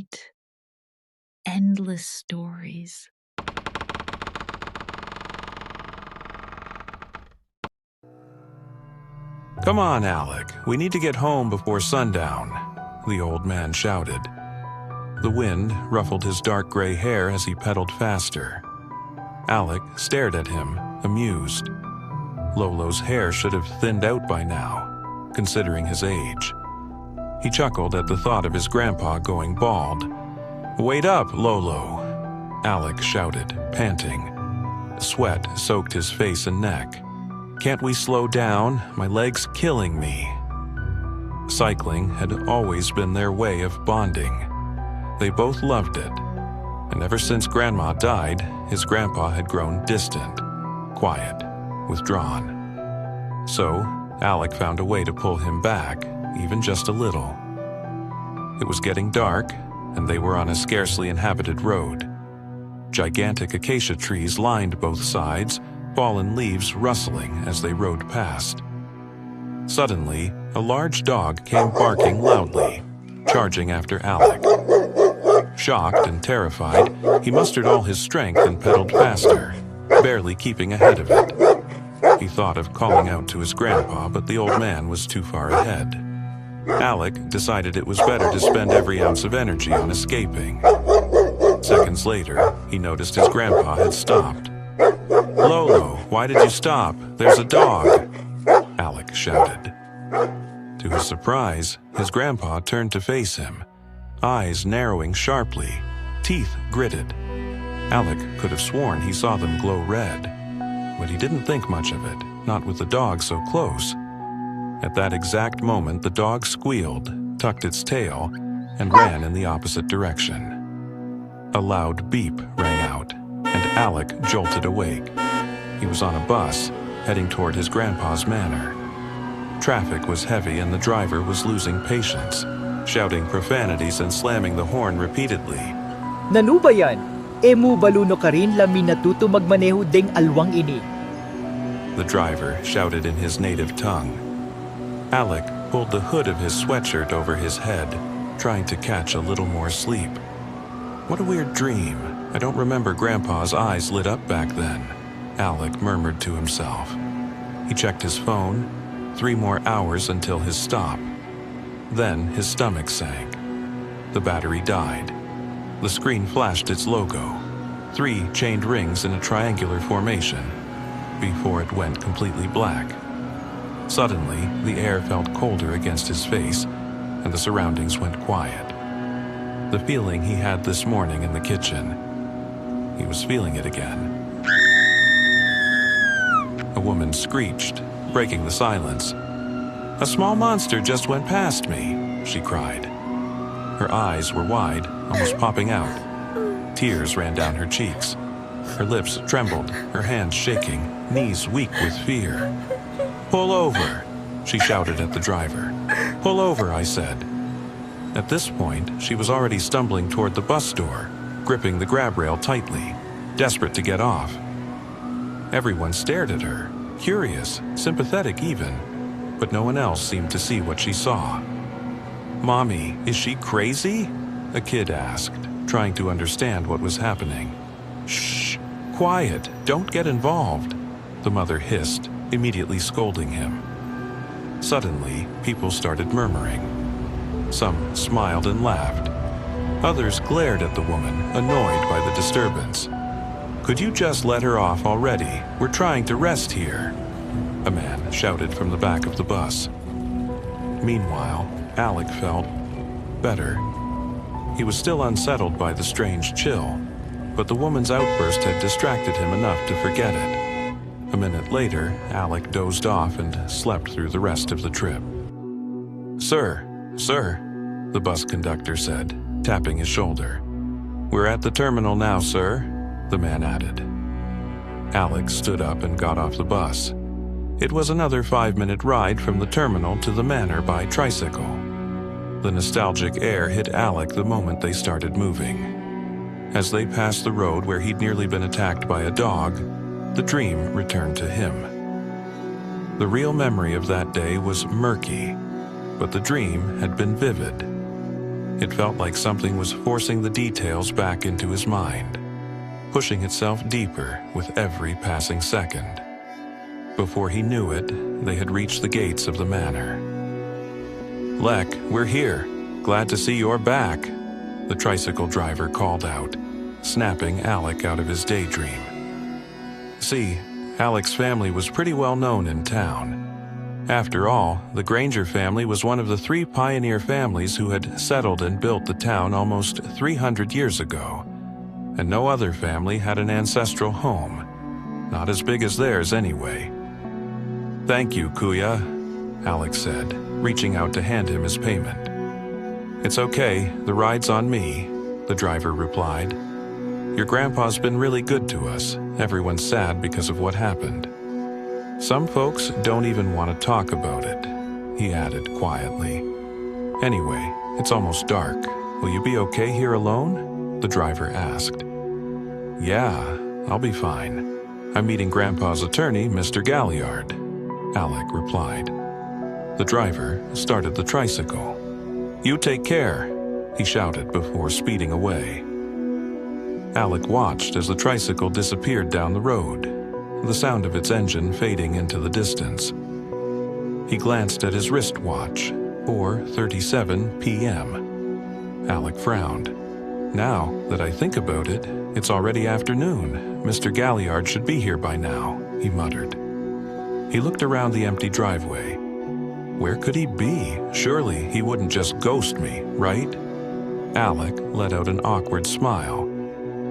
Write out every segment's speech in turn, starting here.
night, endless stories. "Come on, Alec. We need to get home before sundown," the old man shouted. The wind ruffled his dark gray hair as he pedaled faster. Alec stared at him, amused. Lolo's hair should have thinned out by now, considering his age. He chuckled at the thought of his grandpa going bald. "Wait up, Lolo," Alec shouted, panting. Sweat soaked his face and neck. "Can't we slow down? My leg's killing me." Cycling had always been their way of bonding. They both loved it, and ever since Grandma died, his grandpa had grown distant, quiet, withdrawn. So, Alec found a way to pull him back, even just a little. It was getting dark, and they were on a scarcely inhabited road. Gigantic acacia trees lined both sides, fallen leaves rustling as they rode past. Suddenly, a large dog came barking loudly, charging after Alec. Shocked and terrified, he mustered all his strength and pedaled faster, barely keeping ahead of it. He thought of calling out to his grandpa, but the old man was too far ahead. Alec decided it was better to spend every ounce of energy on escaping. Seconds later, he noticed his grandpa had stopped. "Lolo, why did you stop? There's a dog," Alec shouted. To his surprise, his grandpa turned to face him, eyes narrowing sharply, teeth gritted. Alec could have sworn he saw them glow red, but he didn't think much of it, not with the dog so close. At that exact moment, the dog squealed, tucked its tail, and ran in the opposite direction. A loud beep rang out, and Alec jolted awake. He was on a bus, heading toward his grandpa's manor. Traffic was heavy and the driver was losing patience, shouting profanities and slamming the horn repeatedly. "Nanu ba yan? Emu baluno ka rin lamin natuto magmaneho ding alwang ini." The driver shouted in his native tongue. Alec pulled the hood of his sweatshirt over his head, trying to catch a little more sleep. What a weird dream. I don't remember Grandpa's eyes lit up back then, Alec murmured to himself. He checked his phone. 3 more hours until his stop. Then his stomach sank. The battery died. The screen flashed its logo, 3 chained rings in a triangular formation, before it went completely black. Suddenly, the air felt colder against his face, and the surroundings went quiet. The feeling he had this morning in the kitchen. He was feeling it again. A woman screeched, breaking the silence. "A small monster just went past me," she cried. Her eyes were wide, almost popping out. Tears ran down her cheeks. Her lips trembled, her hands shaking, knees weak with fear. "Pull over," she shouted at the driver. "Pull over," I said. At this point, she was already stumbling toward the bus door, gripping the grab rail tightly, desperate to get off. Everyone stared at her, curious, sympathetic even, but no one else seemed to see what she saw. "Mommy, is she crazy?" a kid asked, trying to understand what was happening. "Shh, quiet, don't get involved," the mother hissed, immediately scolding him. Suddenly, people started murmuring. Some smiled and laughed. Others glared at the woman, annoyed by the disturbance. "Could you just let her off already? We're trying to rest here," a man shouted from the back of the bus. Meanwhile, Alec felt better. He was still unsettled by the strange chill, but the woman's outburst had distracted him enough to forget it. A minute later, Alec dozed off and slept through the rest of the trip. Sir, the bus conductor said, tapping his shoulder. "We're at the terminal now, sir," the man added. Alec stood up and got off the bus. It was another 5-minute ride from the terminal to the manor by tricycle. The nostalgic air hit Alec the moment they started moving. As they passed the road where he'd nearly been attacked by a dog, the dream returned to him. The real memory of that day was murky, but the dream had been vivid. It felt like something was forcing the details back into his mind, pushing itself deeper with every passing second. Before he knew it, they had reached the gates of the manor. "Lec, we're here. Glad to see you're back," the tricycle driver called out, snapping Alec out of his daydream. See, Alec's family was pretty well known in town. After all, the Granger family was one of the 3 pioneer families who had settled and built the town almost 300 years ago, and no other family had an ancestral home, not as big as theirs anyway. "Thank you, Kuya," Alec said, reaching out to hand him his payment. "It's okay, the ride's on me," the driver replied. "Your grandpa's been really good to us. Everyone's sad because of what happened. Some folks don't even want to talk about it," he added quietly. "Anyway, it's almost dark. Will you be okay here alone?" the driver asked. "Yeah, I'll be fine. I'm meeting Grandpa's attorney, Mr. Galliard," Alec replied. The driver started the tricycle. "You take care," he shouted before speeding away. Alec watched as the tricycle disappeared down the road, the sound of its engine fading into the distance. He glanced at his wristwatch, 4:37 p.m. Alec frowned. "Now that I think about it, it's already afternoon. Mr. Galliard should be here by now," he muttered. He looked around the empty driveway. Where could he be? Surely he wouldn't just ghost me, right? Alec let out an awkward smile,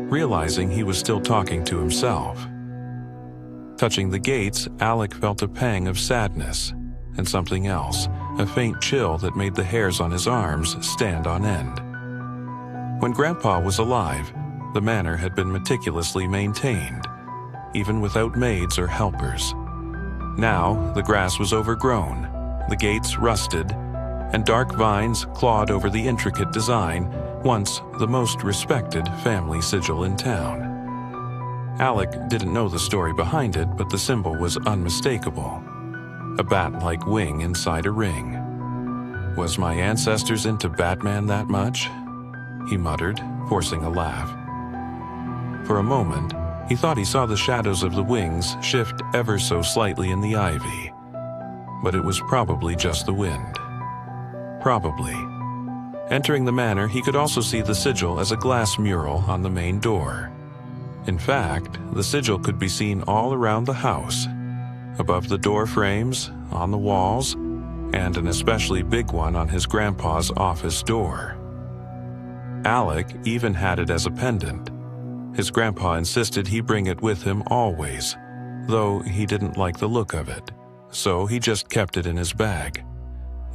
realizing he was still talking to himself. Touching the gates, Alec felt a pang of sadness, and something else, a faint chill that made the hairs on his arms stand on end. When Grandpa was alive, the manor had been meticulously maintained, even without maids or helpers. Now, the grass was overgrown, the gates rusted, and dark vines clawed over the intricate design, once the most respected family sigil in town. Alec didn't know the story behind it, but the symbol was unmistakable. A bat-like wing inside a ring. Was my ancestors into Batman that much? He muttered, forcing a laugh. For a moment, he thought he saw the shadows of the wings shift ever so slightly in the ivy. But it was probably just the wind. Probably. Entering the manor, he could also see the sigil as a glass mural on the main door. In fact, the sigil could be seen all around the house, above the door frames, on the walls, and an especially big one on his grandpa's office door. Alec even had it as a pendant. His grandpa insisted he bring it with him always, though he didn't like the look of it, so he just kept it in his bag.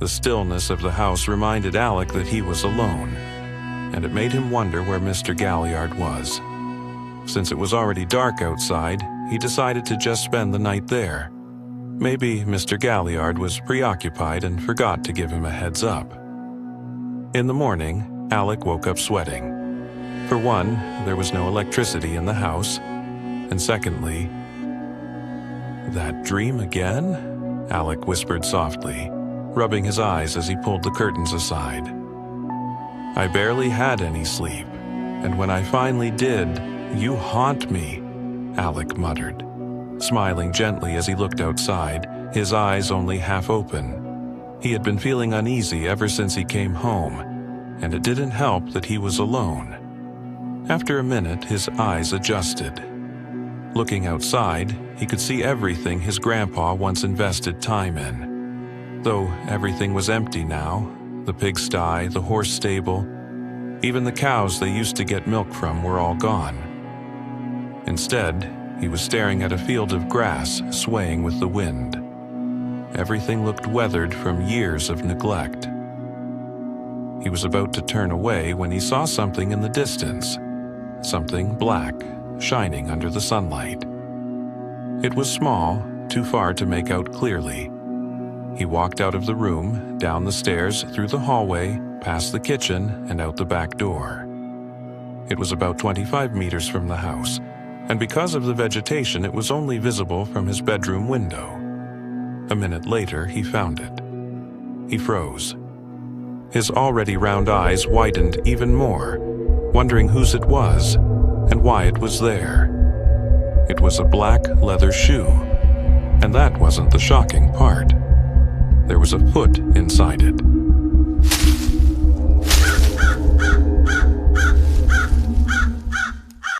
The stillness of the house reminded Alec that he was alone, and it made him wonder where Mr. Galliard was. Since it was already dark outside, he decided to just spend the night there. Maybe Mr. Galliard was preoccupied and forgot to give him a heads up. In the morning, Alec woke up sweating. For one, there was no electricity in the house, and secondly, "That dream again?" Alec whispered softly, rubbing his eyes as he pulled the curtains aside. "I barely had any sleep, and when I finally did, you haunt me," Alec muttered, smiling gently as he looked outside, his eyes only half open. He had been feeling uneasy ever since he came home, and it didn't help that he was alone. After a minute, his eyes adjusted. Looking outside, he could see everything his grandpa once invested time in. Though everything was empty now, the pigsty, the horse stable, even the cows they used to get milk from were all gone. Instead, he was staring at a field of grass swaying with the wind. Everything looked weathered from years of neglect. He was about to turn away when he saw something in the distance, something black, shining under the sunlight. It was small, too far to make out clearly. He walked out of the room, down the stairs, through the hallway, past the kitchen, and out the back door. It was about 25 meters from the house, and because of the vegetation, it was only visible from his bedroom window. A minute later, he found it. He froze. His already round eyes widened even more, wondering whose it was and why it was there. It was a black leather shoe, and that wasn't the shocking part. There was a foot inside it.